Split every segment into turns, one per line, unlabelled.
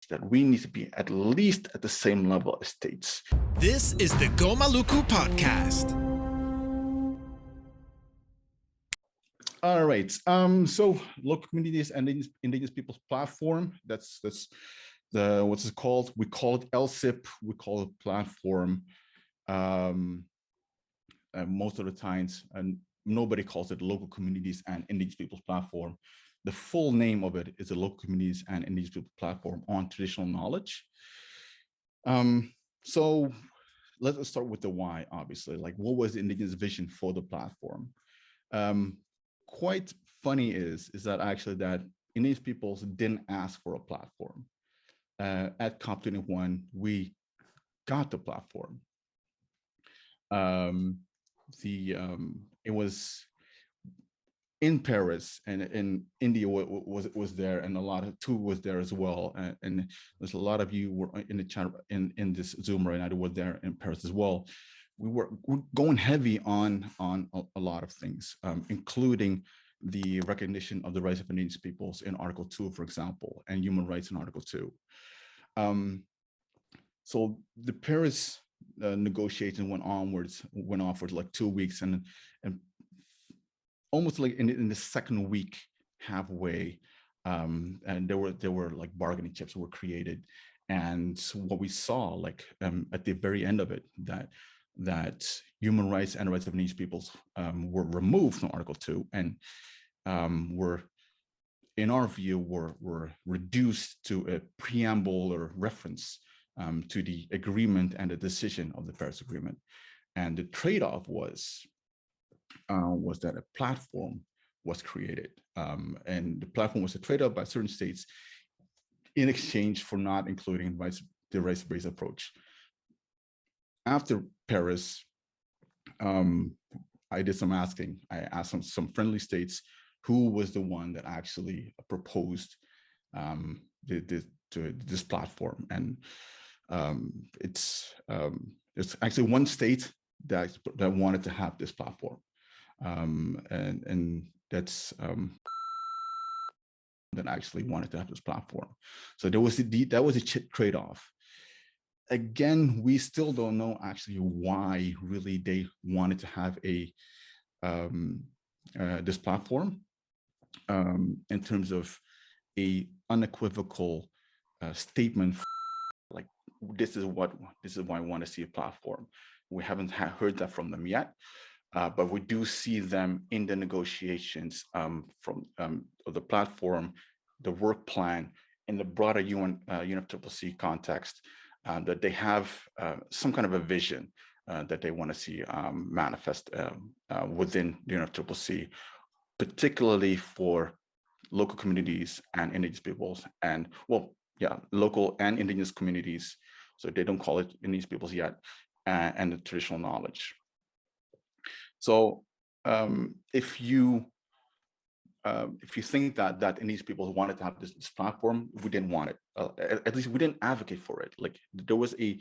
that we need to be at least at the same level as states.
This is the Go Maluku podcast.
All right. So local communities and Indigenous Peoples platform. That's the what's it called? We call it LSIP. We call it platform. Most of the times, and nobody calls it local communities and Indigenous Peoples platform. The full name of it is the local communities and Indigenous Peoples platform on traditional knowledge. So let's start with the why, obviously. Like, what was the Indigenous vision for the platform? Quite funny is that actually that Indigenous peoples didn't ask for a platform. At COP21, we got the platform. It was in Paris, and in India was there, and a lot of too was there as well. And there's a lot of you were in the chat in this Zoom right now that were there in Paris as well. We're going heavy on a lot of things, including the recognition of the rights of Indigenous peoples in Article 2, for example, and human rights in Article 2. So the Paris negotiation went on for like 2 weeks, and almost like in the second week, halfway, and there were like bargaining chips were created, and what we saw, like at the very end of it, that human rights and rights of Indigenous peoples were removed from Article 2, and were, in our view, were reduced to a preamble or reference to the agreement and the decision of the Paris Agreement. And the trade-off was that a platform was created, and the platform was a trade-off by certain states in exchange for not including the rights-based approach. After Paris, I did some asking. I asked some friendly states who was the one that actually proposed this platform, and it's actually one state that wanted to have this platform, and that's that actually wanted to have this platform. So that was a trade-off. Again, we still don't know actually why really they wanted to have this platform, in terms of a unequivocal statement, like this is why I want to see a platform. We haven't heard that from them yet, but we do see them in the negotiations from the platform, the work plan, in the broader UNFCCC context. That they have some kind of a vision that they want to see manifest within the UNFCCC, particularly for local communities and Indigenous peoples, and local and Indigenous communities. So they don't call it Indigenous peoples yet, and the traditional knowledge. So if you think that Indigenous peoples wanted to have this platform, we didn't want it. At least we didn't advocate for it. Like there was a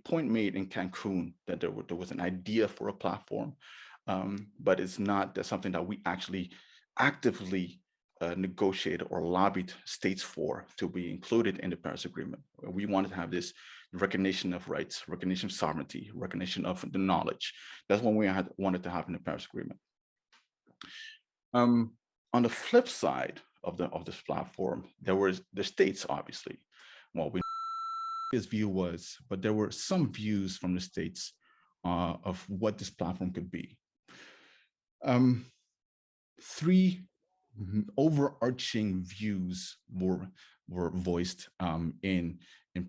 point made in Cancun that there was an idea for a platform, but it's not something that we actually actively negotiated or lobbied states for to be included in the Paris Agreement. We wanted to have this recognition of rights, recognition of sovereignty, recognition of the knowledge. That's what we wanted to have in the Paris Agreement. On the flip side of this platform, there was the states, obviously. Well, his view was, but there were some views from the states of what this platform could be. Three overarching views were voiced in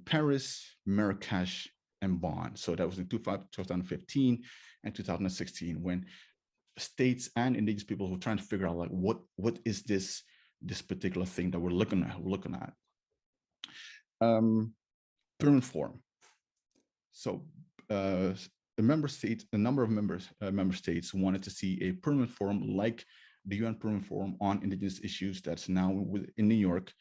Paris, Marrakesh, and Bonn. So that was in 2015 and 2016, when states and Indigenous people were trying to figure out, like, what is this particular thing that we're looking at. Pyramid form. So a number of member states wanted to see a permanent forum like the UN Permanent Forum on Indigenous Issues that's now in New York,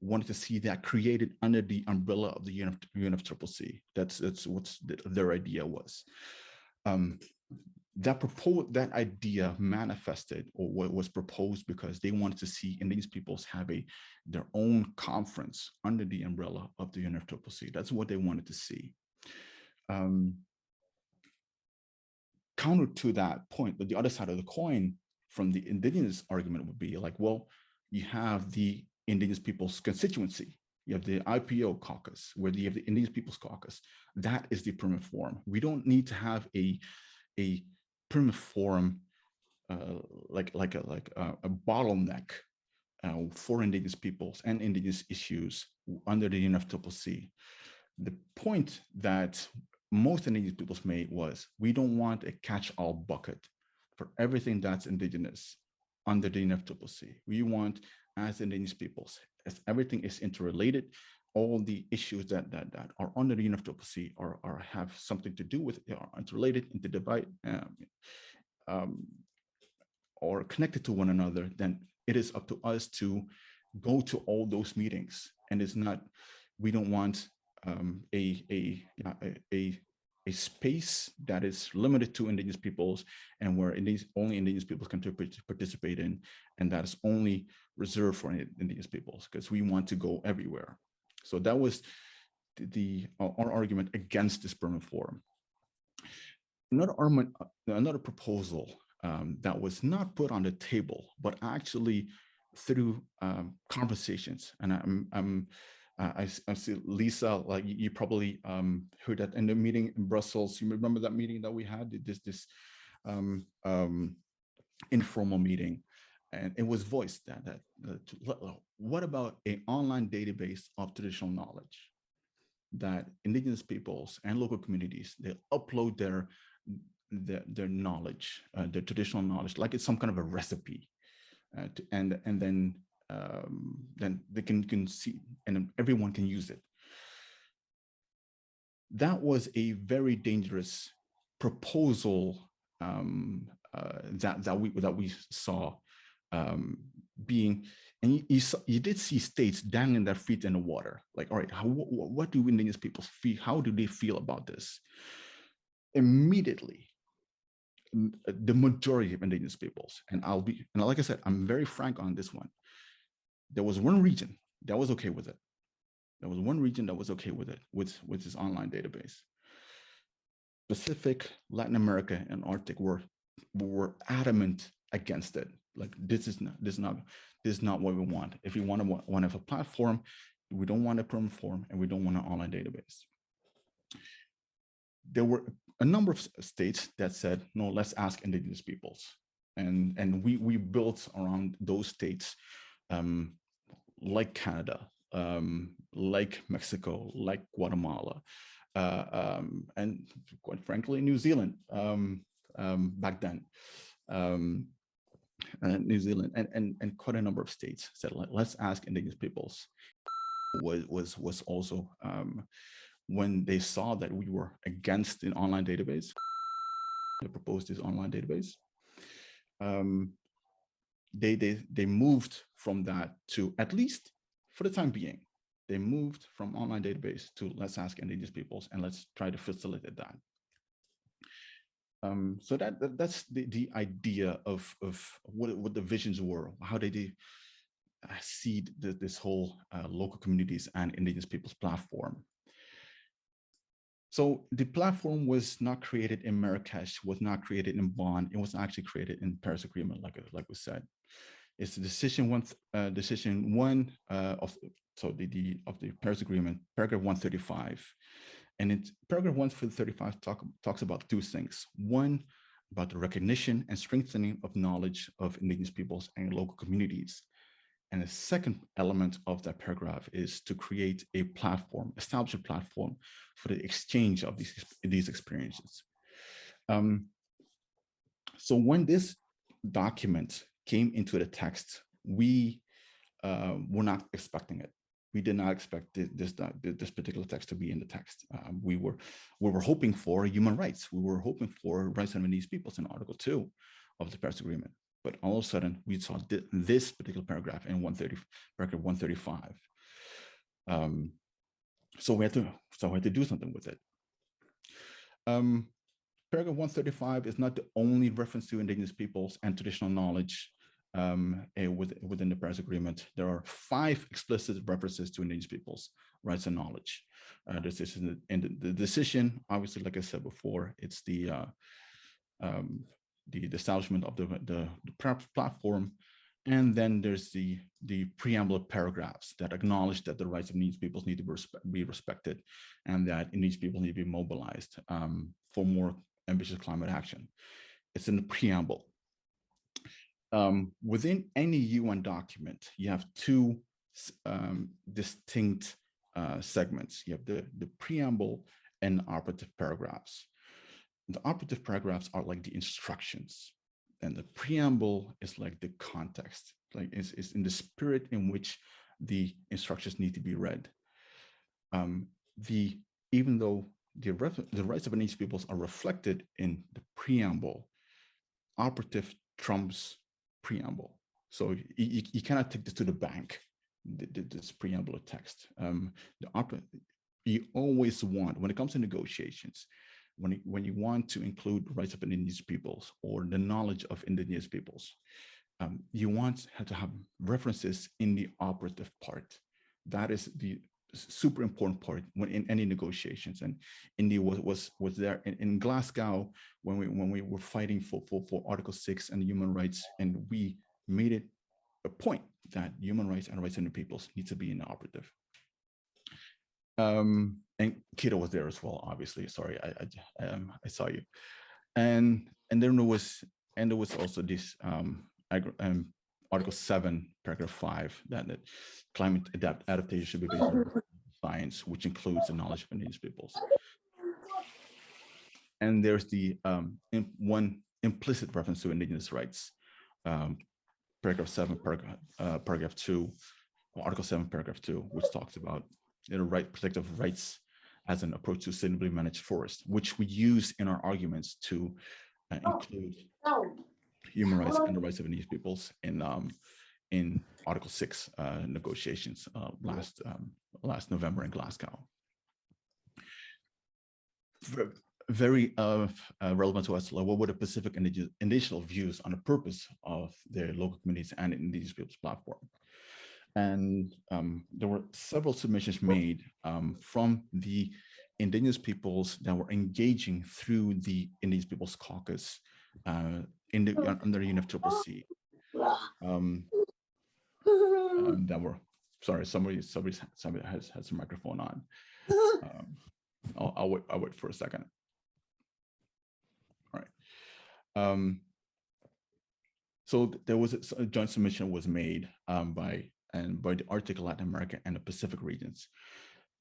wanted to see that created under the umbrella of the UNFCCC. That's what their idea was. that idea manifested, or what was proposed, because they wanted to see Indigenous peoples have their own conference under the umbrella of the UNFCCC. That's what they wanted to see. Counter to that point, but the other side of the coin from the Indigenous argument would be like, well, you have the Indigenous Peoples constituency, you have the IPO caucus, where you have the Indigenous Peoples caucus. That is the permanent forum. We don't need to have a permanent forum like a bottleneck for Indigenous peoples and Indigenous issues under the UNFCCC. The point that most Indigenous peoples made was, we don't want a catch-all bucket for everything that's Indigenous under the UNFCCC. We want, as Indigenous peoples, as everything is interrelated, all the issues that are under the UNFCCC are have something to do with, are interrelated, interdivide, or connected to one another, then it is up to us to go to all those meetings. And it's not, we don't want a space that is limited to Indigenous peoples, and where only Indigenous peoples can participate in, and that is only reserved for Indigenous peoples, because we want to go everywhere. So that was our argument against this permanent forum. Another proposal that was not put on the table, but actually through conversations, and I see Lisa, like you probably heard that in the meeting in Brussels. You remember that meeting that we had, this informal meeting, and it was voiced that what about an online database of traditional knowledge that Indigenous peoples and local communities, they upload their knowledge, their traditional knowledge, like it's some kind of a recipe, and then they can see, and everyone can use it. That was a very dangerous proposal that we saw being, and you did see states dangling their feet in the water. Like, all right, what do Indigenous people feel? How do they feel about this? Immediately, the majority of Indigenous peoples, and like I said, I'm very frank on this one. There was one region that was okay with it. There was one region that was okay with it, with this online database. Pacific, Latin America, and Arctic were adamant against it. Like, this is not what we want. If we want to have a platform, we don't want a permanent forum, and we don't want an online database. There were a number of states that said, no, let's ask Indigenous peoples. And we built around those states, like Canada, like Mexico, like Guatemala, and quite frankly, New Zealand back then. New Zealand and quite a number of states said, let's ask Indigenous peoples. Was also when they saw that we were against an online database, they proposed this online database. They moved from that to, at least for the time being, they moved from online database to let's ask Indigenous peoples, and let's try to facilitate that. So that's the idea of what the visions were, how they see this whole local communities and Indigenous peoples platform. So the platform was not created in Marrakesh, was not created in Bonn. It was actually created in Paris Agreement, like we said. It's the decision one of the Paris Agreement, paragraph 135. And it's paragraph 135 talks about two things. One, about the recognition and strengthening of knowledge of Indigenous peoples and local communities. And the second element of that paragraph is to create a platform, establish a platform for the exchange of these experiences. So when this document came into the text, we were not expecting it. We did not expect this particular text to be in the text. We were hoping for human rights. We were hoping for rights of Indigenous peoples in Article 2 of the Paris Agreement. But all of a sudden, we saw this particular paragraph in paragraph 135. So we had to do something with it. paragraph 135 is not the only reference to Indigenous peoples and traditional knowledge within the Paris Agreement. There are 5 explicit references to Indigenous peoples, rights, and knowledge. This is in the decision, obviously, like I said before, it's the establishment of the platform. And then there's the preamble paragraphs that acknowledge that the rights of Indigenous peoples need to be respected, and that Indigenous people need to be mobilized for more ambitious climate action. It's in the preamble. Within any UN document, you have 2 distinct segments. You have the preamble and operative paragraphs. The operative paragraphs are like the instructions, and the preamble is like the context, like it's in the spirit in which the instructions need to be read. Even though the rights of Indigenous peoples are reflected in the preamble, operative trumps preamble. So you cannot take this to the bank, this preamble text. You always want, when it comes to negotiations, when you want to include rights of Indigenous peoples or the knowledge of Indigenous peoples, you want to have references in the operative part. That is the super important part when in any negotiations. And India was there in Glasgow when we were fighting for Article 6 and human rights, and we made it a point that human rights and rights of the peoples need to be in the operative. And Kito was there as well, obviously. Sorry, I saw you. And then there was also this Article 7, paragraph 5, that climate adaptation should be based on science, which includes the knowledge of Indigenous peoples. And there's the one implicit reference to Indigenous rights, paragraph 7, paragraph 2, or Article 7, paragraph 2, which talks about protective rights as an approach to sustainably managed forest, which we use in our arguments to include human rights and the rights of Indigenous peoples in Article 6 negotiations last November in Glasgow. Very relevant to us, what were the Pacific initial views on the purpose of the local communities and Indigenous peoples platform? And there were several submissions made from the Indigenous peoples that were engaging through the Indigenous Peoples Caucus under UNFCCC. That were, sorry, somebody has a microphone on. I'll wait for a second. All right. So there was a joint submission was made by the Arctic, Latin America, and the Pacific regions.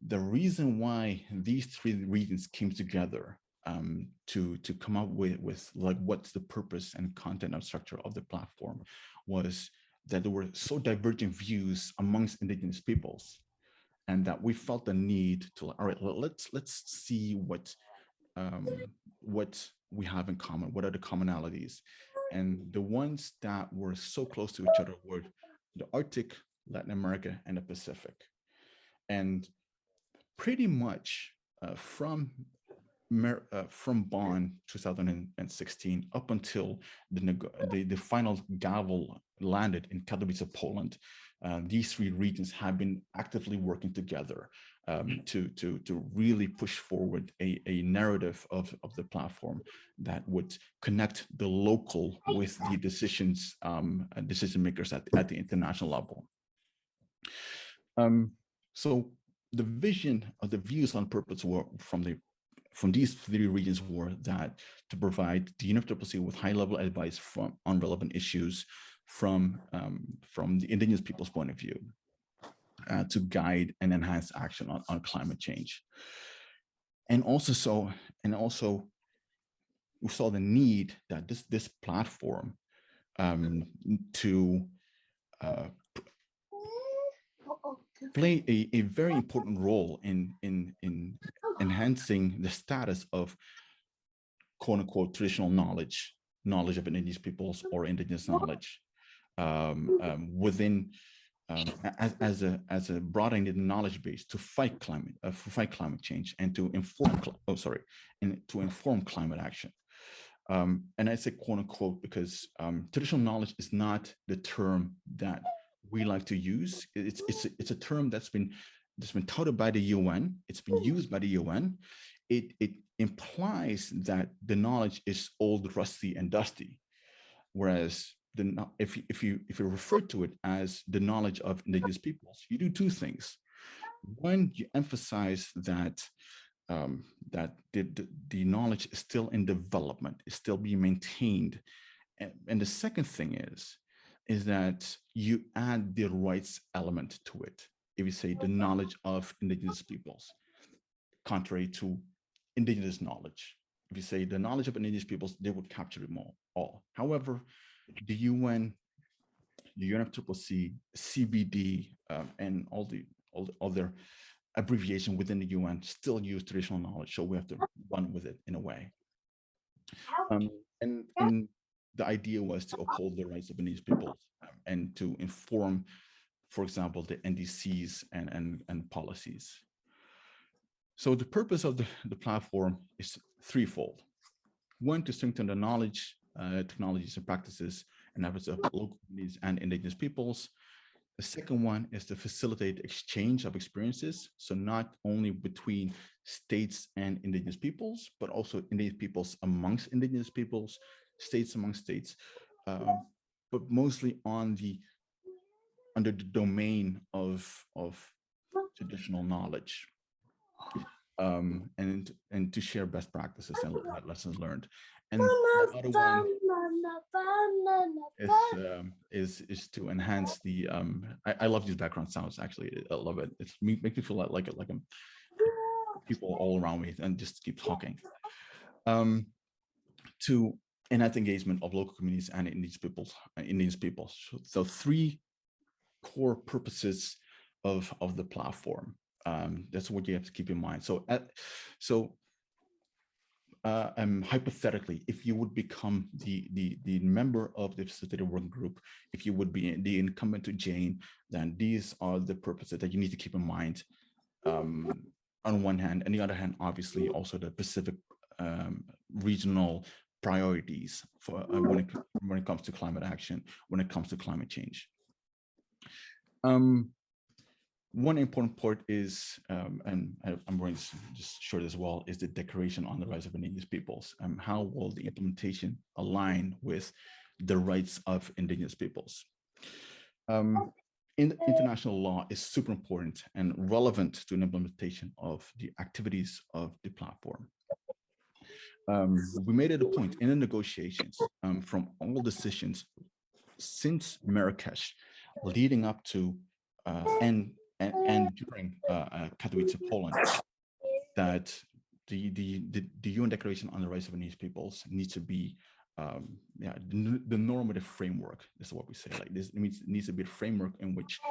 The reason why these 3 regions came together to come up with like what's the purpose and content and structure of the platform was that there were so divergent views amongst Indigenous peoples, and that we felt the need to, all right, let's see what we have in common. What are the commonalities? And the ones that were so close to each other were the Arctic, Latin America, and the Pacific. And pretty much from Bonn 2016 up until the final gavel landed in Katowice, Poland, these 3 regions have been actively working together to really push forward a narrative of the platform that would connect the local with the decision makers at the international level. So the vision of the views on purpose were from these 3 regions were that to provide the UNFCCC with high-level advice on relevant issues from the Indigenous people's point of view, to guide and enhance action on climate change. And also we saw the need that this platform to play a very important role in enhancing the status of quote unquote traditional knowledge of Indigenous peoples or Indigenous knowledge within as a broadening the knowledge base to fight climate change and to inform and to inform climate action. And I say quote unquote because traditional knowledge is not the term that we like to use. It's a term that's been touted by the UN. It's been used by the UN. It implies that the knowledge is old, rusty, and dusty, whereas if you refer to it as the knowledge of indigenous peoples, you do two things. One, you emphasize that that the knowledge is still in development, is still being maintained, and the second thing is that you add the rights element to it. If you say the knowledge of indigenous peoples, contrary to indigenous knowledge. If you say the knowledge of indigenous peoples, they would capture them all. However, the UN, the UNFCCC, CBD, and all their abbreviation within the UN still use traditional knowledge, so we have to run with it in a way. And the idea was to uphold the rights of indigenous peoples and to inform, for example, the NDCs and policies. So the purpose of the platform is threefold. One, to strengthen the knowledge, technologies and practices and efforts of local communities and indigenous peoples. The second one is to facilitate exchange of experiences. So not only between states and indigenous peoples, but also indigenous peoples amongst indigenous peoples, states amongst states, but mostly under the domain of traditional knowledge. And to share best practices and lessons learned. And the other one is to enhance the. I love these background sounds. Actually, I love it. It makes me feel like I'm people all around me and just keep talking. To enhance engagement of local communities and indigenous peoples. So three core purposes of the platform. That's what you have to keep in mind. So hypothetically, if you would become the member of the Facilitative Working Group, if you would be the incumbent to Jane, then these are the purposes that you need to keep in mind. On one hand, and the other hand, obviously, also the Pacific regional priorities for when it comes to climate action, when it comes to climate change. One important part is, and I'm going to just short as well, is the Declaration on the Rights of Indigenous Peoples. How will the implementation align with the rights of indigenous peoples? International law is super important and relevant to an implementation of the activities of the platform. We made it a point in the negotiations from all decisions since Marrakesh, leading up to and during Katowice, Poland, that the UN Declaration on the Rights of Indigenous Peoples needs to be the normative framework. This is what we say. Like this needs to be a framework in which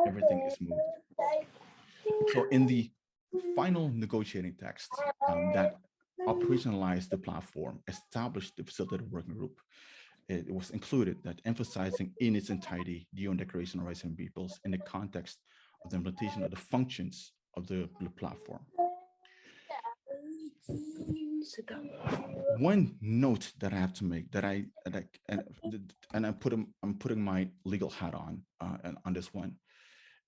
everything is moved. So in the final negotiating text that operationalized the platform, established the Facilitative Working Group, it was included that emphasizing in its entirety the UN Declaration on Rights of Peoples in the context of the implementation of the functions of the platform. One note that I have to make I'm putting my legal hat on this one,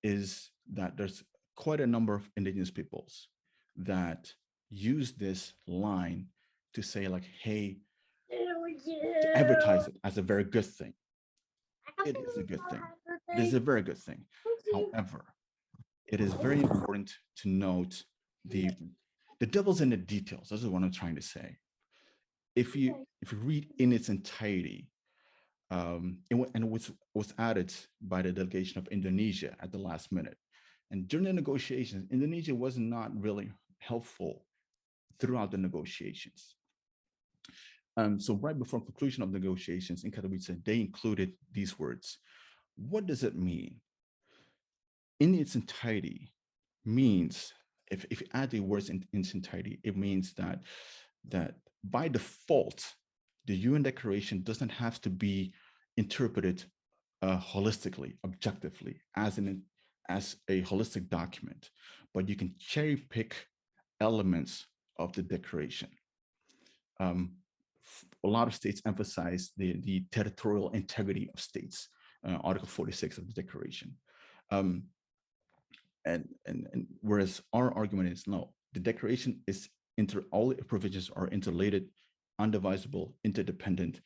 is that there's quite a number of indigenous peoples that use this line to say like, hey, to advertise it as a very good thing. It is a good thing. It is a very good thing. However, it is very important to note the devil's in the details. This is what I'm trying to say. If you read in its entirety, and it was added by the delegation of Indonesia at the last minute. And during the negotiations, Indonesia was not really helpful throughout the negotiations. So right before conclusion of negotiations in Katowice, they included these words. What does it mean? In its entirety means, if you add the words in its entirety, it means that by default, the UN Declaration doesn't have to be interpreted holistically, objectively, as a holistic document, but you can cherry pick elements of the declaration. A lot of states emphasize the territorial integrity of states, Article 46 of the Declaration. And whereas our argument is no, the Declaration is all the provisions are interrelated, undivisible, interdependent,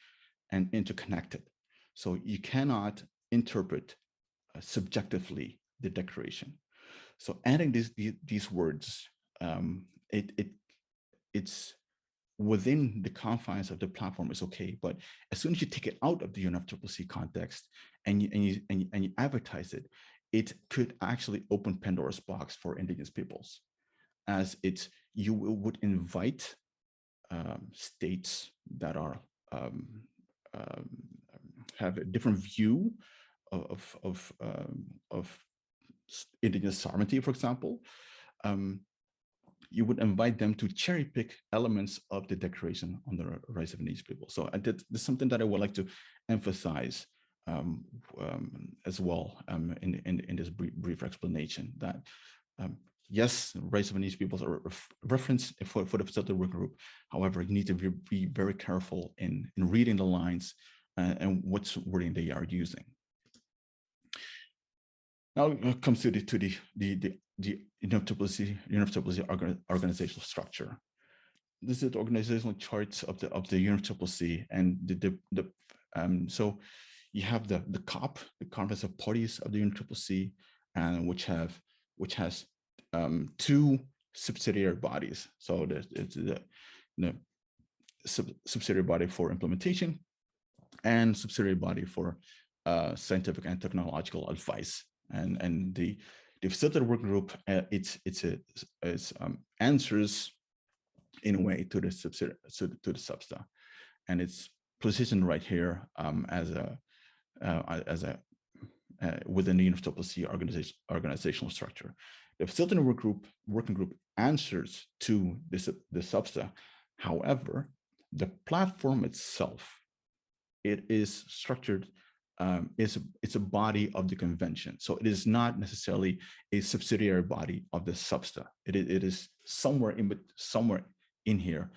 and interconnected. So you cannot interpret subjectively the Declaration. So adding these words, it's within the confines of the platform is okay, but as soon as you take it out of the UNFCCC context and you advertise it, it could actually open Pandora's box for Indigenous peoples, as you would invite states that are have a different view of Indigenous sovereignty, for example. You would invite them to cherry pick elements of the Declaration on the Rights of Indigenous People. So this is something that I would like to emphasize as well in this brief explanation, that yes, rights of Indigenous peoples are referenced for the Facilitative Working Group. However, you need to be very careful in reading the lines and what wording they are using. Now it comes to the UNFCCC organizational structure. This is the organizational charts of the UNFCCC, and so you have the COP, the Conference of Parties of the UNFCCC, and which has two subsidiary bodies. So it's the subsidiary body for implementation and subsidiary body for scientific and technological advice. And the Facilitative Working Group, it's answers in a way to the SUBSTA, and it's positioned right here as a within the UNFCCC organizational structure. The Facilitative Working Group answers to the SUBSTA. However, the platform itself, it is structured. It's a body of the convention, so it is not necessarily a subsidiary body of the SUBSTA. It is somewhere in here.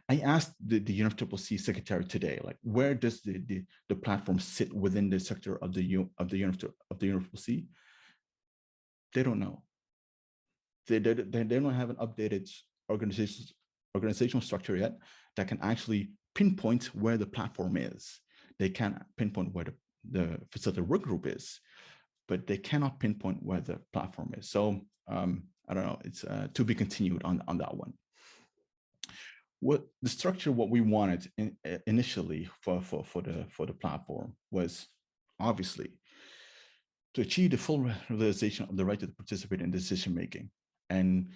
I asked the UNFCCC secretary today, like, where does the platform sit within the sector of the UNFCCC? They don't know. They don't have an updated organizational structure yet that can actually pinpoint where the platform is. They can pinpoint where the Facilitative Work Group is, but they cannot pinpoint where the platform is. So I don't know, it's to be continued on that one. What we wanted initially for the platform was obviously to achieve the full realization of the right to participate in decision making, and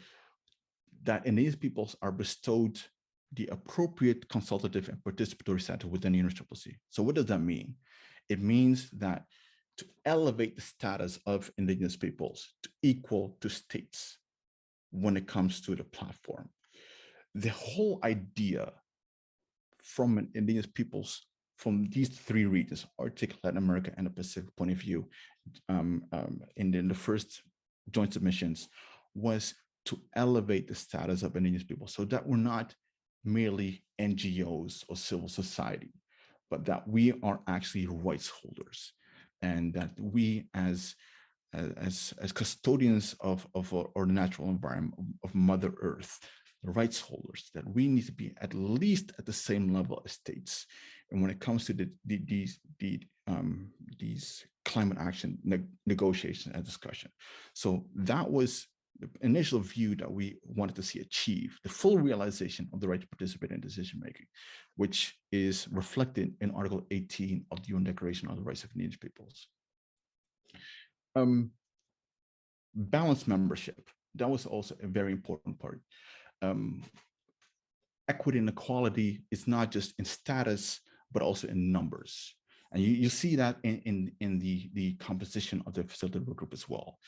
that Indigenous peoples are bestowed the appropriate consultative and participatory status within the UNFCCC. So what does that mean? It means that to elevate the status of Indigenous peoples to equal to states when it comes to the platform. The whole idea from an Indigenous peoples, from these three regions, Arctic, Latin America, and the Pacific point of view, in the first joint submissions, was to elevate the status of Indigenous people, so that we're not merely NGOs or civil society, but that we are actually rights holders, and that we as custodians of our natural environment, of Mother Earth, the rights holders, that we need to be at least at the same level as states. And when it comes to these climate action negotiation and discussion, so that was the initial view that we wanted to see achieve, the full realization of the right to participate in decision making, which is reflected in Article 18 of the UN Declaration on the Rights of Indigenous Peoples. Balanced membership, that was also a very important part. Equity and equality is not just in status, but also in numbers. And you see that in the composition of the Facilitative Work Group as well,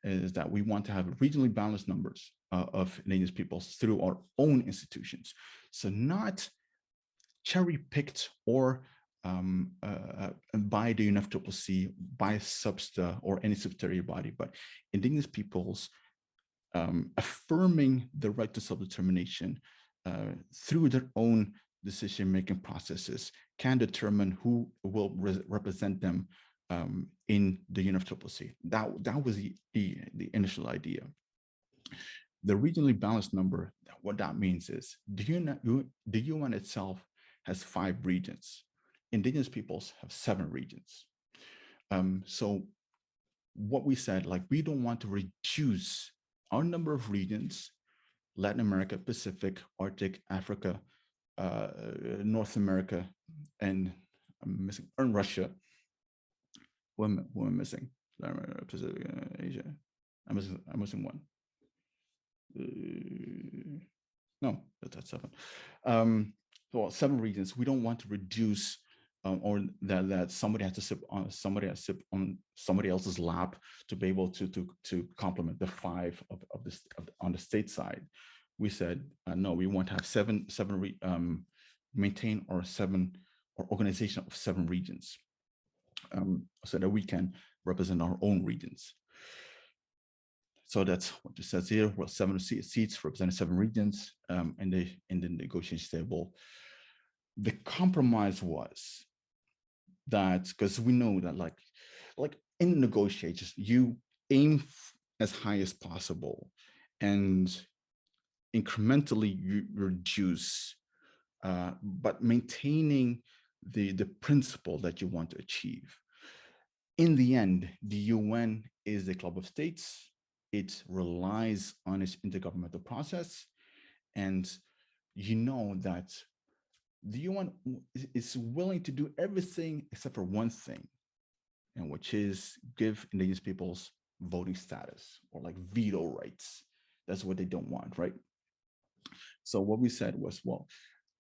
is that we want to have regionally balanced numbers of Indigenous peoples through our own institutions. So not cherry-picked or by the UNFCCC, by SUBSTA or any subsidiary body, but Indigenous peoples affirming the right to self-determination through their own decision-making processes can determine who will represent them in the UNFCCC. That was the initial idea. The regionally balanced number, what that means is the UN itself has 5 regions. Indigenous peoples have 7 regions. So what we said, like, we don't want to reduce our number of regions, Latin America, Pacific, Arctic, Africa, North America, and I'm missing, and Russia. What am I missing? Pacific, Asia. I'm missing one. No, that's 7. So 7 regions. We don't want to reduce or that somebody has to sit on somebody else's lap to be able to complement the 5 of this on the state side. We said no, we want to have 7 maintain or 7 or organization of 7 regions, so that we can represent our own regions. So that's what it says here. Well, 7 seats representing 7 regions in the negotiation table. The compromise was that, because we know that like in negotiations, you aim as high as possible and incrementally you reduce, but maintaining the principle that you want to achieve. In the end, the UN is a club of states. It relies on its intergovernmental process, and you know that the UN is willing to do everything except for one thing, and which is give Indigenous peoples voting status or like veto rights. That's what they don't want, right? So what we said was, well,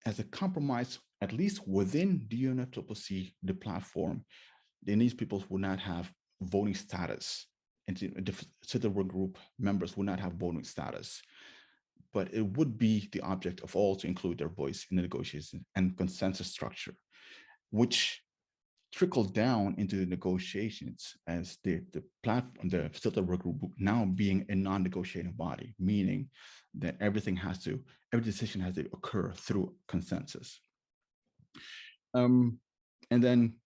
as a compromise, at least within the UNFCCC, the platform, the Indigenous peoples will not have voting status, and the Facilitative Working Group members will not have voting status, but it would be the object of all to include their voice in the negotiation and consensus structure, which trickled down into the negotiations as the platform, the Facilitative Working Group now being a non-negotiating body, meaning that every decision has to occur through consensus. And then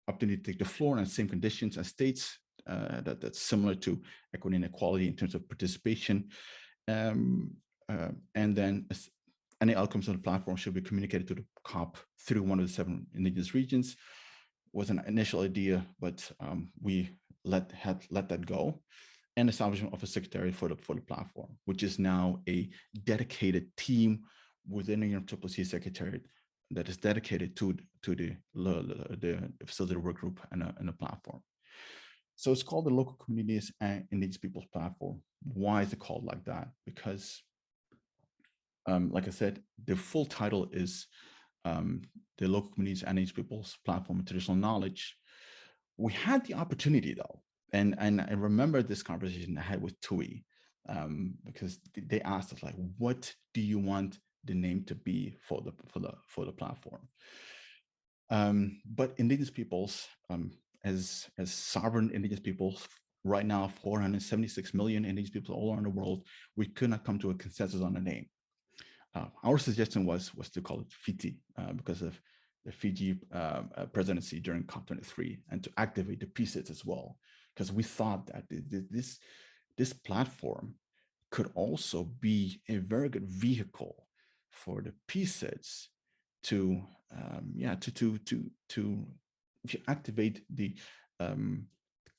opportunity to take the floor on the same conditions as states, that's similar to equity and equality in terms of participation. And then any outcomes on the platform should be communicated to the COP through one of the 7 indigenous regions. Was an initial idea, but we let that go. And establishment of a secretary for the platform, which is now a dedicated team within the UNFCCC secretariat that is dedicated to the Facilitative Work Group and a platform. So it's called the Local Communities and Indigenous Peoples Platform. Why is it called like that? Because, like I said, the full title is the Local Communities and Indigenous Peoples Platform and Traditional Knowledge. We had the opportunity though, and I remember this conversation I had with TUI, because they asked us, like, what do you want the name to be for the platform? But Indigenous peoples, as sovereign Indigenous peoples, right now 476 million Indigenous people all around the world, we could not come to a consensus on a name. Our suggestion was to call it Fiti, because of the Fiji presidency during COP23, and to activate the PSIDs as well, because we thought that this platform could also be a very good vehicle for the PSIDs to activate the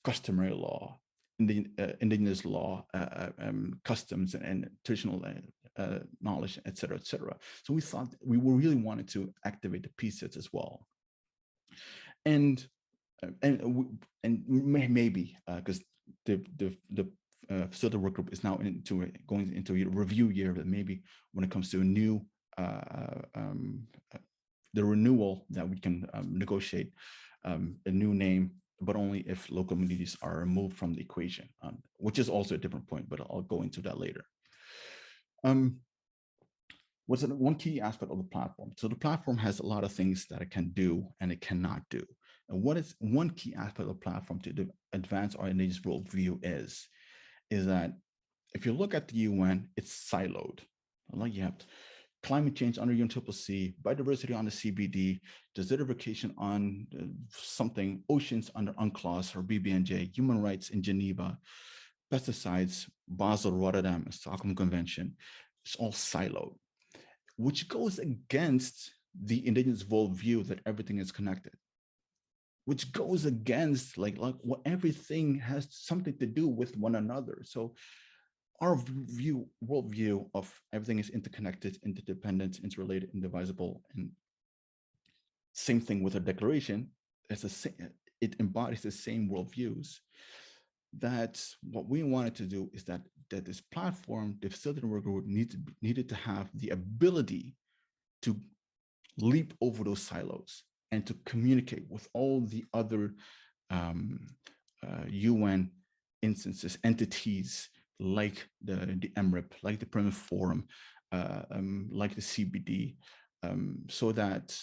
customary law, indigenous law, customs and traditional knowledge, et cetera, et cetera. So we thought we really wanted to activate the PSIDs as well, and maybe because the Facilitative Work Group is now going into a review year, that maybe when it comes to a new the renewal, that we can negotiate a new name, but only if local communities are removed from the equation, which is also a different point, but I'll go into that later. what's one key aspect of the platform? So the platform has a lot of things that it can do and it cannot do. And what is one key aspect of the platform to advance our indigenous worldview is that if you look at the UN, it's siloed. Like you have climate change under UNFCCC, biodiversity on the CBD, desertification on something, oceans under UNCLOS or BBNJ, human rights in Geneva, pesticides, Basel, Rotterdam, and Stockholm Convention. It's all siloed, which goes against the indigenous worldview that everything is connected, which goes against like what everything has something to do with one another. So our worldview of everything is interconnected, interdependent, interrelated, indivisible, and same thing with a declaration. It embodies the same worldviews. That what we wanted to do is that this platform, the Facilitative Working Group, needed to have the ability to leap over those silos and to communicate with all the other UN instances, entities like the MRIP, like the Preamble Forum, like the CBD, so that,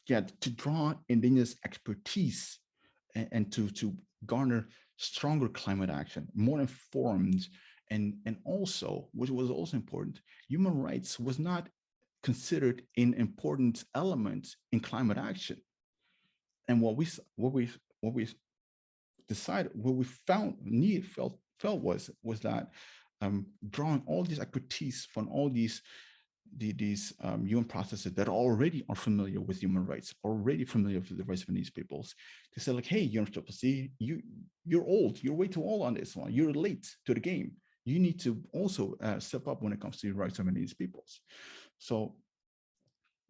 yeah, to draw indigenous expertise and to garner stronger climate action, more informed, and also, which was also important, human rights was not considered an important element in climate action. And what we decided, what we felt was that drawing all these expertise from all these UN processes that already are familiar with human rights, already familiar with the rights of these peoples, to say like, hey, UNFCCC, you're old, you're way too old on this one, you're late to the game. You need to also step up when it comes to the rights of these peoples. So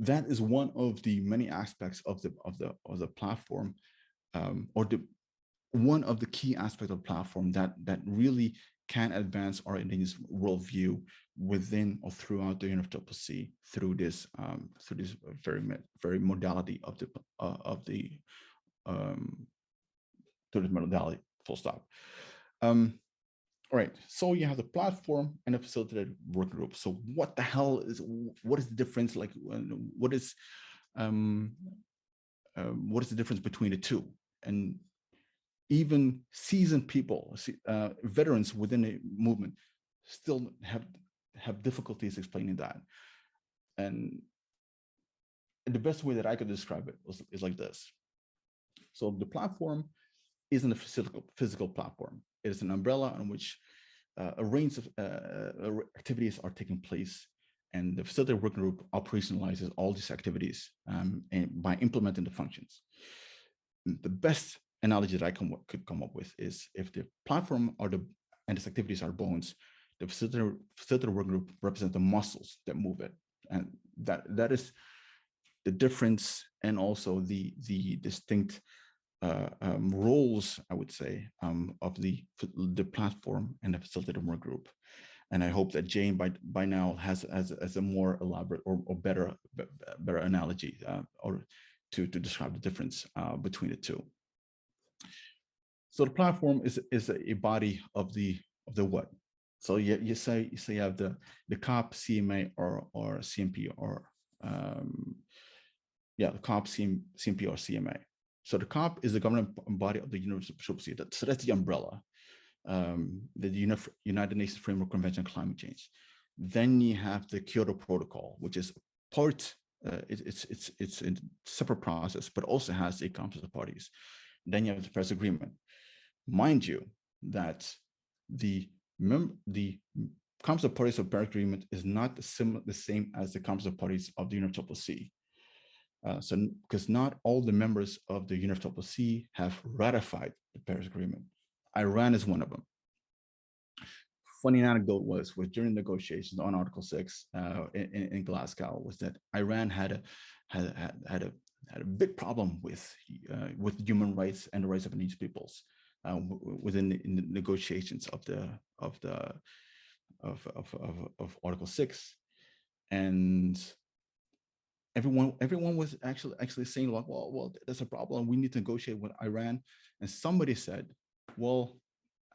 that is one of the many aspects of the platform, or one of the key aspects of the platform that really can advance our indigenous worldview within or throughout the UNFCCC through this very modality of the to this modality. Full stop. All right, so you have the platform and a facilitated working group. So what is the difference? Like, what is the difference between the two? And even seasoned people, veterans within a movement, still have difficulties explaining that. And the best way that I could describe it is like this. So the platform isn't a physical platform. It is an umbrella on which a range of activities are taking place, and the Facilitative Working Group operationalizes all these activities and by implementing the functions. The best analogy that I could come up with is, if the platform and its activities are bones, the Facilitative Working Group represents the muscles that move it, and that is the difference, and also the distinct roles, I would say, of the platform and the Facilitative Working Group. And I hope that Jane by now has a more elaborate or better analogy or to describe the difference between the two. So the platform is a body of the what. So you say you have the COP, CMA, or CMP, or the COP, CMP, or CMA. So the COP is the governing body of the Universal Peoples. So that's the umbrella, the United Nations Framework Convention on Climate Change. Then you have the Kyoto Protocol, which is part. It's a separate process, but also has a conference of parties. Then you have the Paris Agreement. Mind you, that the conference of parties of the Paris Agreement is not the same as the conference of parties of the UNFCCC. So, because not all the members of the UNFCCC have ratified the Paris Agreement. Iran is one of them. Funny anecdote was during negotiations on Article 6 in Glasgow, was that Iran had a big problem with human rights and the rights of indigenous peoples within the negotiations of Article 6, and everyone was actually saying like, well, there's a problem. We need to negotiate with Iran. And somebody said, well,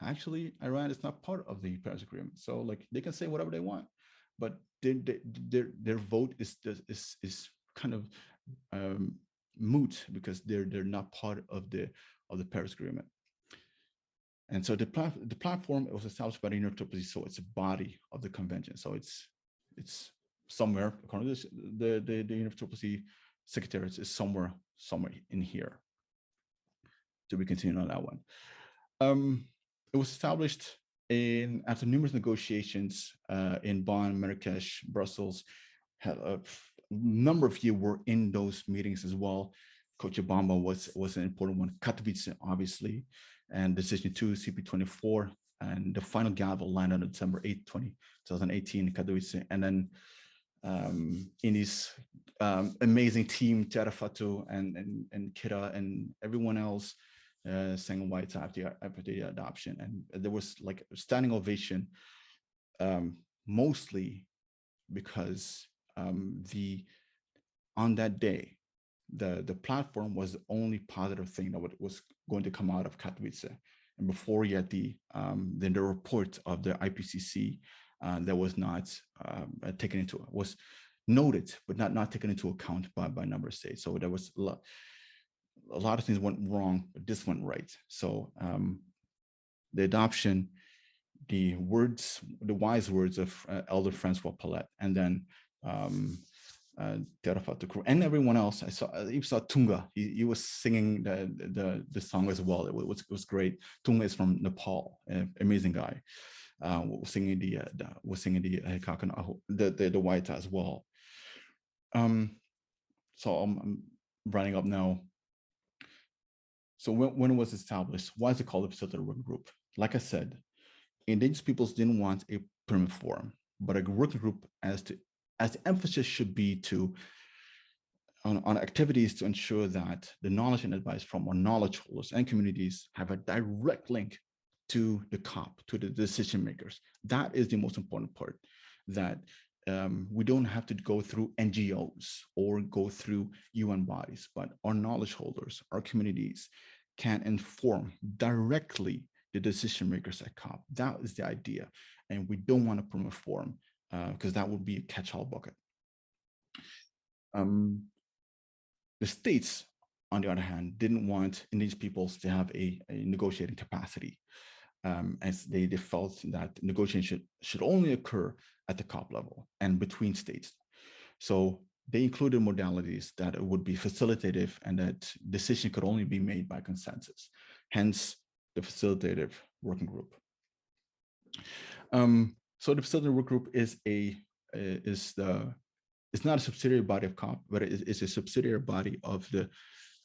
actually, Iran is not part of the Paris Agreement, so like they can say whatever they want. but their vote is kind of moot because they're not part of the Paris Agreement. And so the platform was established by the Interpretability, so it's a body of the convention. So it's somewhere, according to the Interpretability Secretariat is somewhere in here. So we continue on that one. It was established after numerous negotiations in Bonn, Marrakesh, Brussels. Had a number of you were in those meetings as well. Cochabamba was an important one. Katowice, obviously, and decision 2, CP24, and the final gavel landed on December 8, 2018 in Katowice. And then in this amazing team, Terafatu and Kira and everyone else sang white after the adoption. And there was like a standing ovation, mostly because on that day, the platform was the only positive thing that was going to come out of Katowice. And before yet then the report of the IPCC that was not taken into, was noted, but not taken into account by a number of states. So there was a lot of things went wrong, but this went right. So the adoption, the wise words of Elder Francois Palette, and then Terafatu and everyone else. You saw Tunga. He was singing the song as well. It was great. Tunga is from Nepal, amazing guy. Was singing the Waita as well. So I'm running up now. So when it was established, why is it called the Facilitative Working Group? Like I said, Indigenous peoples didn't want a permanent forum, but a working group as the emphasis should be on activities to ensure that the knowledge and advice from our knowledge holders and communities have a direct link to the COP, to the decision makers. That is the most important part, that we don't have to go through NGOs or go through UN bodies, but our knowledge holders, our communities can inform directly the decision makers at COP. That is the idea. And we don't want to permanent forum because that would be a catch-all bucket. The states, on the other hand, didn't want Indigenous peoples to have a negotiating capacity, as they felt that negotiation should only occur at the COP level and between states. So they included modalities that it would be facilitative and that decision could only be made by consensus, hence the Facilitative Working Group. So the Facilitative Working Group is not a subsidiary body of COP, but it is a subsidiary body of the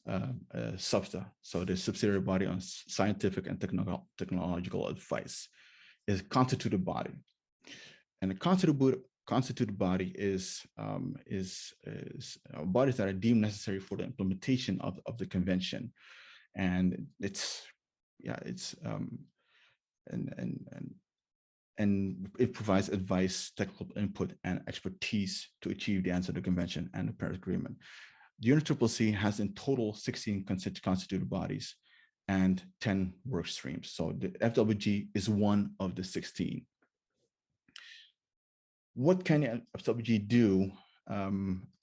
SUBSTA, so the subsidiary body on scientific and technological advice. Is a constituted body, and a constituted body is bodies that are deemed necessary for the implementation of the convention, and and it provides advice, technical input, and expertise to achieve the ends of the convention and the Paris Agreement. The UNFCCC has in total 16 constituted bodies and 10 work streams. So the FWG is one of the 16. What can the FWG do?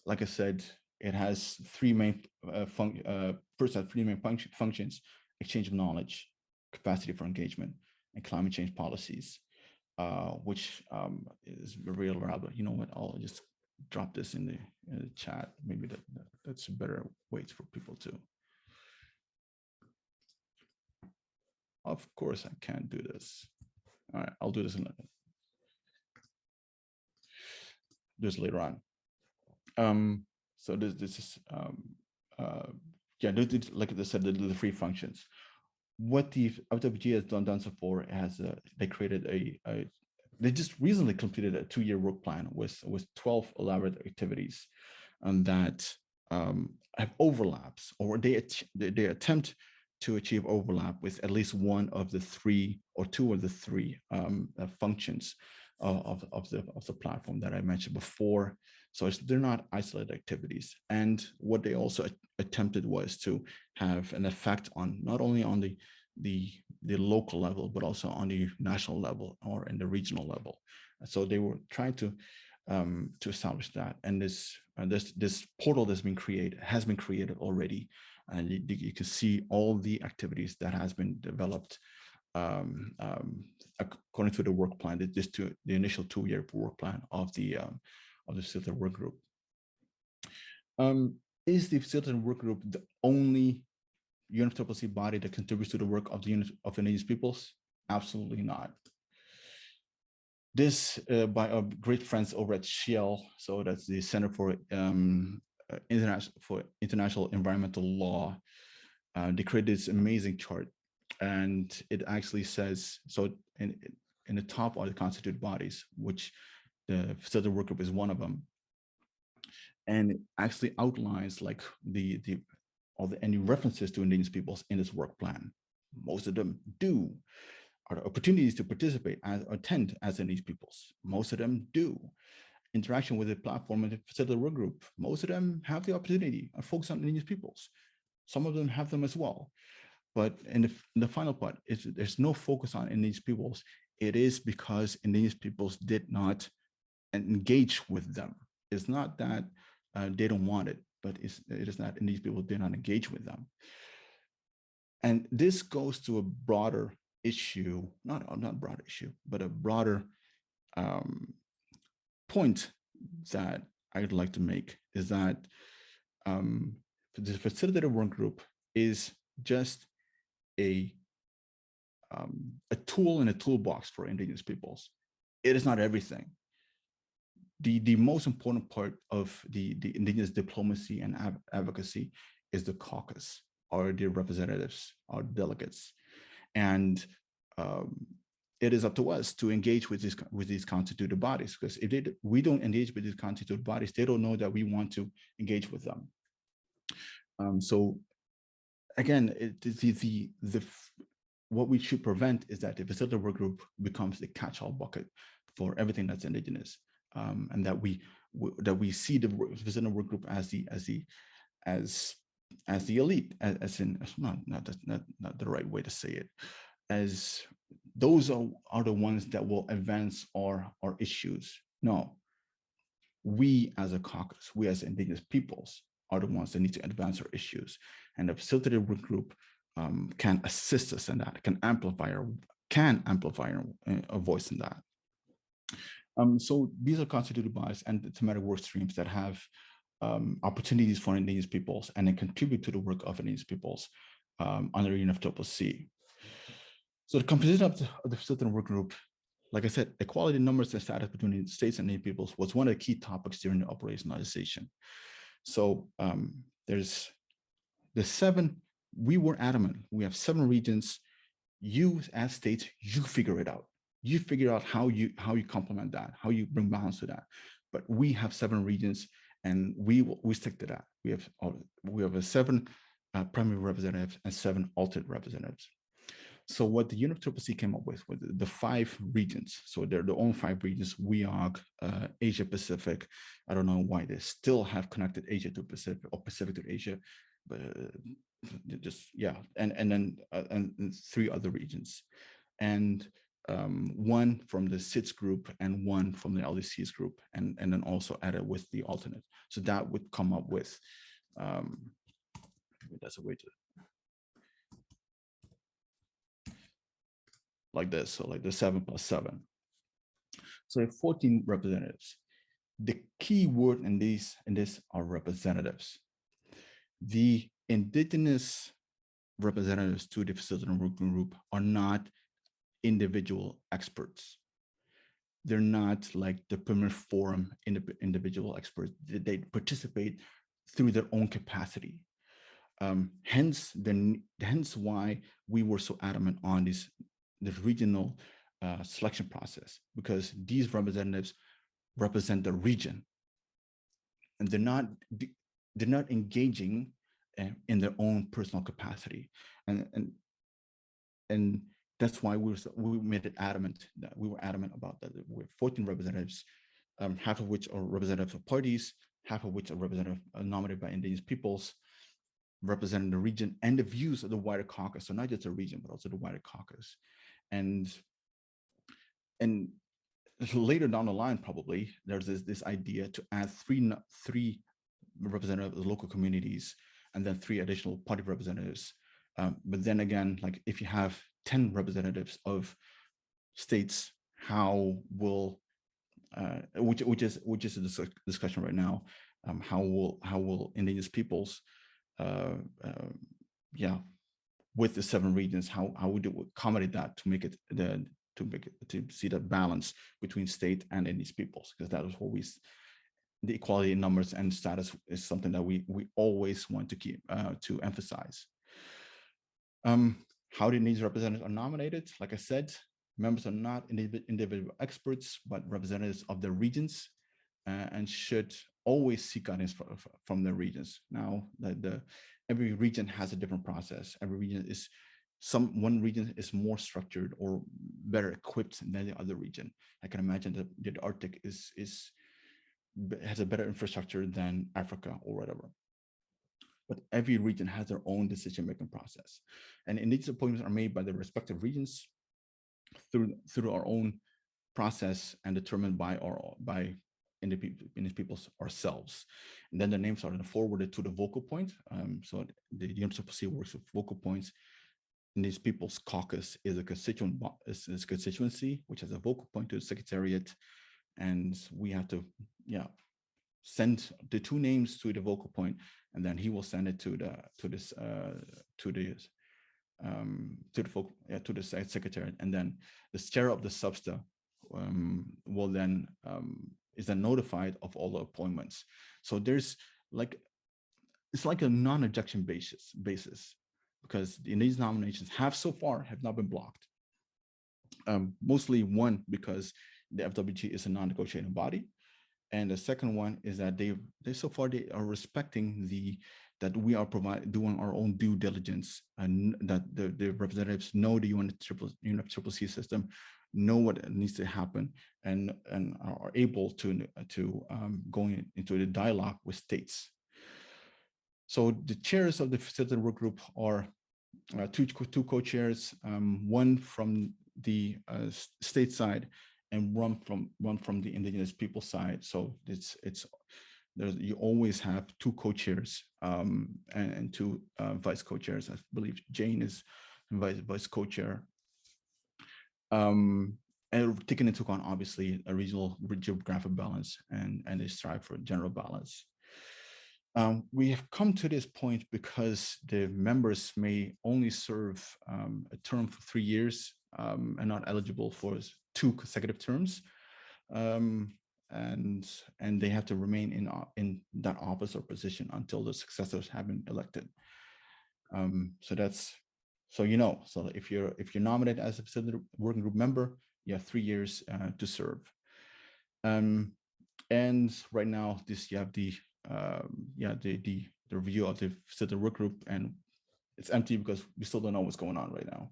Like I said, it has three main functions: exchange of knowledge, capacity for engagement, and climate change policies, which is very elaborate. You know what? I'll just drop this in the chat. Maybe that's a better way for people to. Of course, I can't do this. All right, I'll do this later on. So this is like I said, the three functions. What the FWG has done so far has they created they just recently completed a 2-year work plan with 12 elaborate activities that have overlaps, or they attempt to achieve overlap with at least one of the three or two of the three functions of the platform that I mentioned before. So they're not isolated activities. And what they also attempted was to have an effect on not only on the the local level, but also on the national level or in the regional level. So they were trying to establish that. And this portal that's been created has been created already, and you can see all the activities that has been developed according to the work plan. The initial 2-year work plan of the Facilitative Work Group. Is the Facilitative Work Group the only UNFCCC body that contributes to the work of the unit of Indigenous Peoples? Absolutely not. This by our great friends over at SHIEL, so that's the Center for International Environmental Law. They created this amazing chart, and it actually says, so in the top are the constituted bodies, which the Facilitative Work Group is one of them, and it actually outlines like any references to Indigenous peoples in this work plan. Most of them do. Are there opportunities to participate or attend as Indigenous peoples? Most of them do. Interaction with the platform and the Facilitative Work Group, most of them have the opportunity and focus on Indigenous peoples. Some of them have them as well. But in the final part, there's no focus on Indigenous peoples. It is because Indigenous peoples did not engage with them. It's not that they don't want it, but it is not Indigenous people did not engage with them. And this goes to a broader issue, not broad issue, but a broader point that I'd like to make is that the Facilitative Work Group is just a tool in a toolbox for Indigenous peoples. It is not everything. The most important part of the Indigenous diplomacy and advocacy is the caucus, or the representatives, or delegates. And it is up to us to engage with these constituted bodies, because if we don't engage with these constituted bodies, they don't know that we want to engage with them. So again, what we should prevent is that the Facilitative Work Group becomes the catch-all bucket for everything that's Indigenous, and that we see the Facilitative Work Group as the elite, as in not the right way to say it, as those are the ones that will advance our issues. No, we as a caucus, we as Indigenous peoples are the ones that need to advance our issues, and the Facilitative Work Group can assist us in that, can amplify our voice in that. So these are constituted bodies and the thematic work streams that have opportunities for Indigenous peoples and then contribute to the work of Indigenous peoples under UNFCCC. So the composition of the Facilitative Work Group, like I said, equality, numbers, and status between the states and Indigenous peoples was one of the key topics during the operationalization. So there's the 7, we were adamant, we have 7 regions. You as states, you figure it out. You figure out how you complement that, how you bring balance to that. But we have 7 regions, and we stick to that. We have 7 primary representatives and 7 alternate representatives. So what the UNFCCC came up with the 5 regions. So they're the only 5 regions: WEOG, Asia Pacific. I don't know why they still have connected Asia to Pacific or Pacific to Asia, but just and then 3 other regions, and 1 from the SITS group and 1 from the LDCs group, and then also added with the alternate. So that would come up with that's a way to like this. So like the 7 + 7. So 14 representatives. The key word in this are representatives. The Indigenous representatives to the Facilitative Working Group are not individual experts. They're not like the permanent forum individual experts. They participate through their own capacity. Hence why we were so adamant on this regional selection process, because these representatives represent the region, and they're not engaging in their own personal capacity, and that's why we made it adamant that we were adamant about that. We have 14 representatives, half of which are representatives of parties, half of which are representatives nominated by Indigenous peoples, representing the region and the views of the wider caucus. So not just the region, but also the wider caucus. And later down the line, probably there's this idea to add three representatives of the local communities, and then 3 additional party representatives. But then again, like if you have 10 representatives of states, how will which is a discussion right now? How will Indigenous peoples, with the 7 regions, how would you accommodate that to make it to see that balance between state and Indigenous peoples? Because that is what the equality in numbers and status is something that we always want to keep to emphasize. How the Indigenous representatives are nominated, like I said, members are not individual experts, but representatives of their regions, and should always seek guidance from their regions. Now, every region has a different process. Every region is one region is more structured or better equipped than the other region. I can imagine that the Arctic has a better infrastructure than Africa or whatever. But every region has their own decision-making process, and these appointments are made by the respective regions through our own process and determined by Indigenous peoples ourselves. And then the names are forwarded to the vocal point. So the UNFCCC works with vocal points. Indigenous Peoples Caucus is a constituency which has a vocal point to the secretariat, and we have to send the 2 names to the vocal point, and then he will send it to the secretariat, and then the chair of the substa will then is then notified of all the appointments. So there's it's like a non-objection basis, because these nominations have not been blocked. Mostly one, because the FWG is a non-negotiating body, and the second one is that they are respecting that we are doing our own due diligence, and that the representatives know the UNFCCC system, know what needs to happen, and are able to go into the dialogue with states. So the chairs of the Facilitative Work Group are 2 co-chairs, one from the state side and one from the Indigenous people side. So you always have 2 co-chairs and 2 vice co-chairs. I believe Jane is vice co-chair. And taking into account, obviously, a regional geographic balance and a strive for general balance. We have come to this point because the members may only serve a term for 3 years and not eligible for 2 consecutive terms. And they have to remain in that office or position until the successors have been elected. So if you're nominated as a Facilitative Working Group member, you have 3 years to serve. And right now, you have the review of the Facilitative Work Group, and it's empty because we still don't know what's going on right now.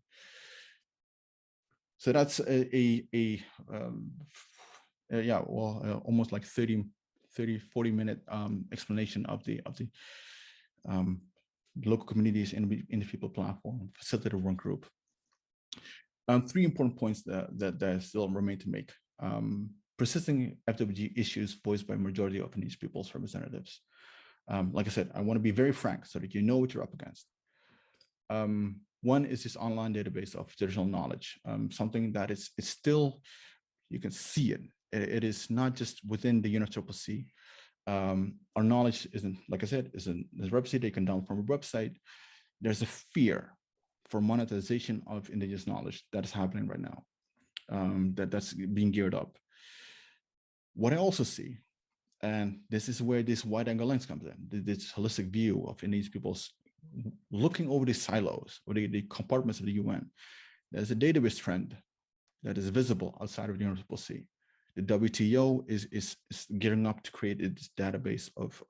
So that's almost like 40 minute explanation of the local communities in the people platform, Facilitative Work Group. 3 important points that still remain to make. Persisting FWG issues voiced by majority of Indigenous people's representatives. Like I said, I want to be very frank so that you know what you're up against. One is this online database of traditional knowledge, something that it's still, you can see it. It is not just within the UNFCCC. Our knowledge isn't, like I said, is a website they can download from a website. There's a fear for monetization of Indigenous knowledge that is happening right now, that's being geared up. What I also see, and this is where this wide angle lens comes in, this holistic view of Indigenous peoples looking over the silos or the compartments of the UN. There's a database trend that is visible outside of the UNFCCC. The WTO is gearing up to create its database of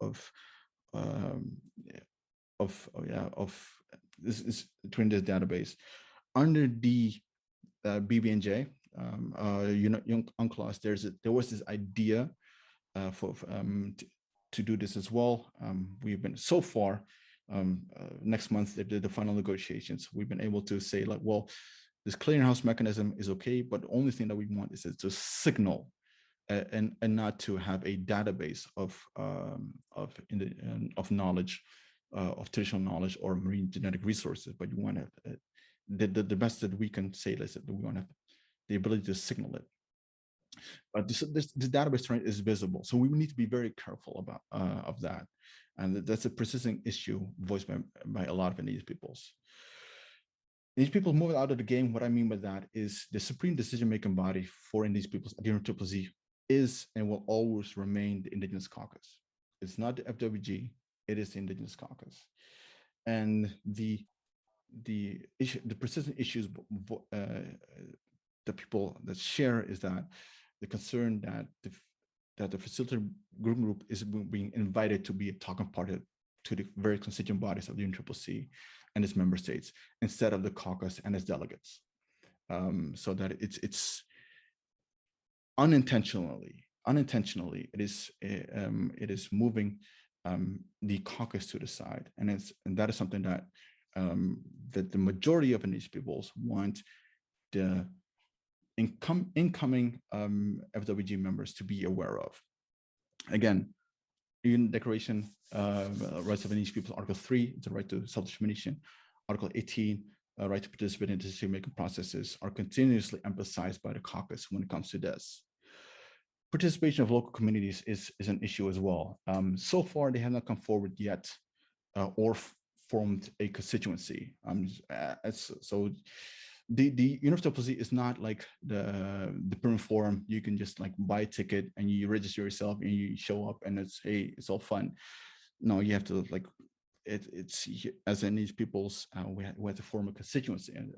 this database under the BBNJ. UNCLOS, there was this idea to do this as well. We've been so far, next month, they did the final negotiations. We've been able to say like, well, this clearinghouse mechanism is okay, but the only thing that we want is to signal and not to have a database of knowledge, of traditional knowledge or marine genetic resources. But you want to the best that we can say is that we want to have the ability to signal it. This database trend is visible, so we need to be very careful about of that, and that's a persistent issue voiced by a lot of Indigenous peoples. These people moving out of the game. What I mean by that is the supreme decision-making body for Indigenous peoples at the UNFCCC is and will always remain the Indigenous Caucus. It's not the FWG; it is the Indigenous Caucus, and the persistent issues that people that share is that the concern that the Facilitative Working Group is being invited to be a talking party to the very constituent bodies of the UNFCCC and its member states instead of the caucus and its delegates, so that it's unintentionally it is moving the caucus to the side, and that is something that that the majority of Indigenous peoples want the incoming FWG members to be aware of. Again, in Declaration Rights of Indigenous Peoples, Article 3, it's a right to self-determination. Article 18, right to participate in decision-making processes, are continuously emphasized by the caucus when it comes to this. Participation of local communities is an issue as well. So far, they have not come forward yet or formed a constituency. So the UNFCCC is not like the Preamble forum. You can just like buy a ticket and you register yourself and you show up and it's all fun. No, you have to like it's as in these peoples we have to form a constituency, and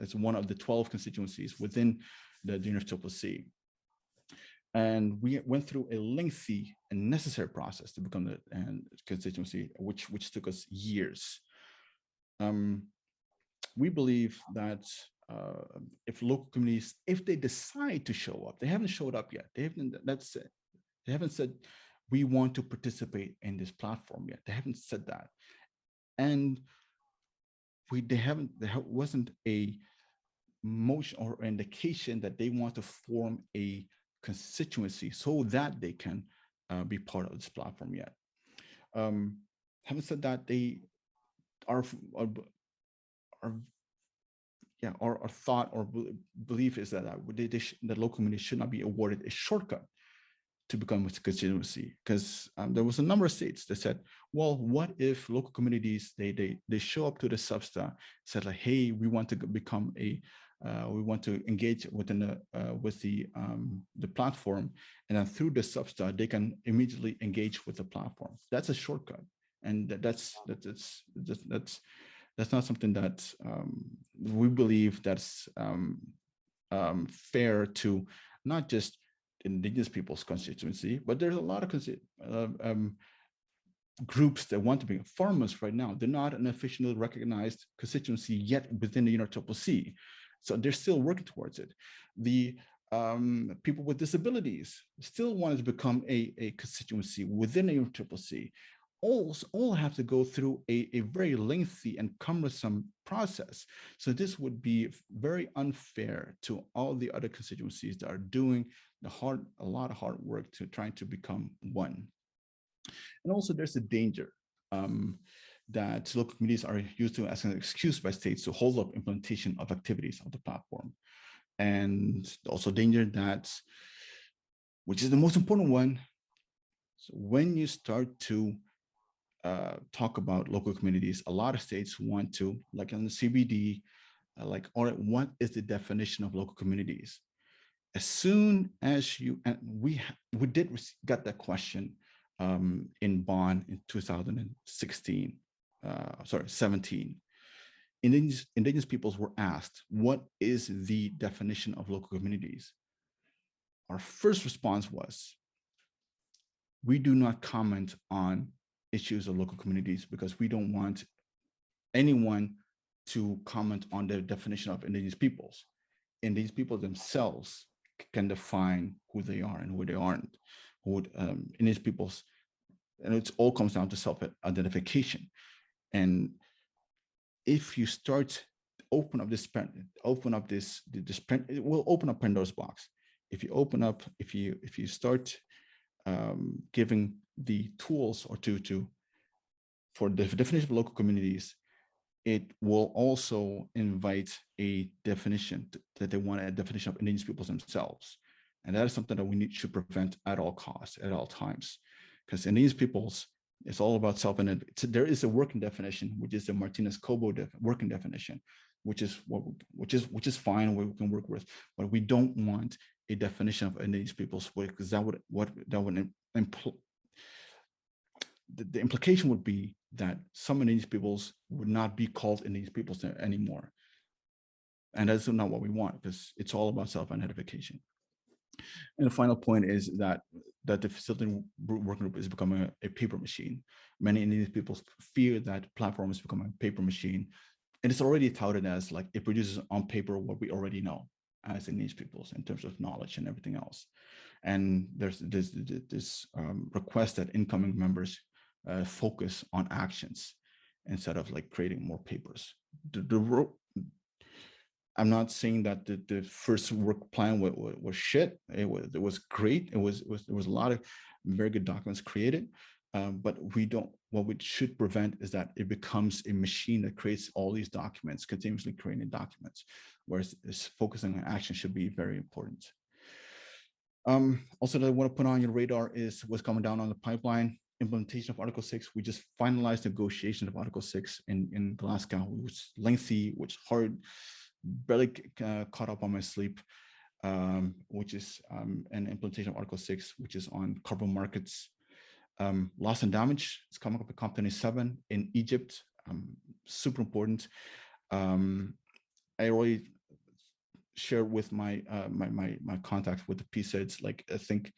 it's one of the 12 constituencies within the UNFCCC. And we went through a lengthy and necessary process to become the constituency, which took us years. We believe that if local communities, if they decide to show up, they haven't showed up yet. They haven't. That's it. They haven't said we want to participate in this platform yet. They haven't said that, and there wasn't a motion or indication that they want to form a constituency so that they can be part of this platform yet. Having said that, they our thought or belief is that the local community should not be awarded a shortcut to become a constituency, because there was a number of states that said, well, what if local communities they show up to the SUBSTA, said like, hey, we want to become we want to engage within the platform, and then through the SUBSTA they can immediately engage with the platform. That's a shortcut, and that's not something that we believe that's fair to not just Indigenous people's constituency, but there's a lot of groups that want to be farmers right now. They're not an officially recognized constituency yet within the UNFCCC, so they're still working towards it. The people with disabilities still want to become a constituency within the UNFCCC. All have to go through a very lengthy and cumbersome process. So this would be very unfair to all the other constituencies that are doing a lot of hard work to trying to become one. And also there's a danger that local communities are used to as an excuse by states to hold up implementation of activities of the platform. And also danger that, which is the most important one, so when you start to talk about local communities, a lot of states want to, like on the CBD, all right, what is the definition of local communities? As soon as and we got that question in Bonn in 17. Indigenous peoples were asked, what is the definition of local communities? Our first response was, we do not comment on issues of local communities because we don't want anyone to comment on the definition of Indigenous peoples. Indigenous people themselves can define who they are and who they aren't. Indigenous peoples and it all comes down to self-identification. And if you start open up this, it will open up Pandora's box. If you start giving the tools or for the definition of local communities, it will also invite a definition that they want a definition of Indigenous peoples themselves. And that is something that we should prevent at all costs, at all times. Because Indigenous peoples, it's all about self-identification. There is a working definition, which is the Martinez-Cobo working definition, which is fine, we can work with, but we don't want a definition of Indigenous peoples, because the implication would be that some Indigenous peoples would not be called Indigenous peoples anymore. And that's not what we want, because it's all about self-identification. And the final point is that the Facilitative Working Group is becoming a paper machine. Many Indigenous people fear that platform is becoming a paper machine, and it's already touted as like it produces on paper what we already know as Indigenous peoples in terms of knowledge and everything else. And there's this request that incoming members focus on actions instead of like creating more papers. I'm not saying that the first work plan was shit. It was great. There was a lot of very good documents created, but what we should prevent is that it becomes a machine that creates all these documents, continuously creating documents, whereas focusing on action should be very important. Also that I want to put on your radar is what's coming down on the pipeline. Implementation of Article 6. We just finalized negotiation of Article 6 in Glasgow, which was lengthy, which hard, barely caught up on my sleep, which is an implementation of Article 6, which is on carbon markets. Loss and damage is coming up at COP27 in Egypt, super important. I already shared with my contacts with the PSIDs, like I think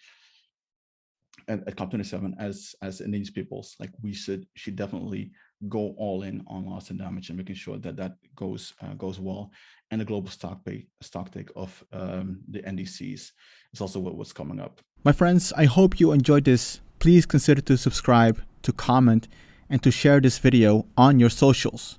at COP27 as Indigenous peoples, like we should definitely go all in on loss and damage and making sure that goes well. And the global stock take of the NDCs is also what's coming up.
My friends, I hope you enjoyed this. Please consider to subscribe, to comment, and to share this video on your socials.